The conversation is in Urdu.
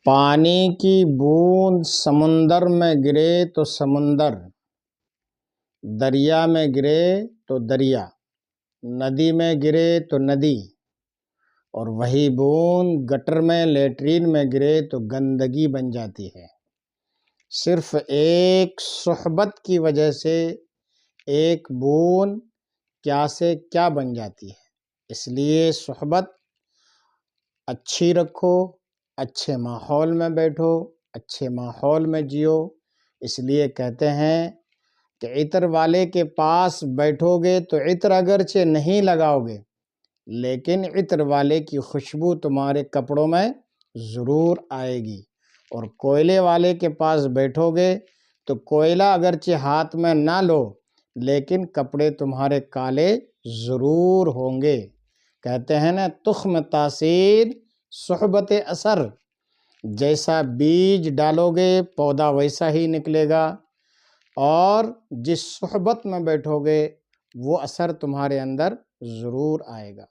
پانی کی بوند سمندر میں گرے تو سمندر، دریا میں گرے تو دریا، ندی میں گرے تو ندی، اور وہی بوند گٹر میں لیٹرین میں گرے تو گندگی بن جاتی ہے۔ صرف ایک صحبت کی وجہ سے ایک بوند کیا سے کیا بن جاتی ہے۔ اس لیے صحبت اچھی رکھو، اچھے ماحول میں بیٹھو، اچھے ماحول میں جیو۔ اس لیے کہتے ہیں کہ عطر والے کے پاس بیٹھو گے تو عطر اگرچہ نہیں لگاؤ گے، لیکن عطر والے کی خوشبو تمہارے کپڑوں میں ضرور آئے گی، اور کوئلے والے کے پاس بیٹھو گے تو کوئلہ اگرچہ ہاتھ میں نہ لو، لیکن کپڑے تمہارے کالے ضرور ہوں گے۔ کہتے ہیں نا، تخم تاثیر صحبت اثر، جیسا بیج ڈالو گے پودا ویسا ہی نکلے گا، اور جس صحبت میں بیٹھو گے وہ اثر تمہارے اندر ضرور آئے گا۔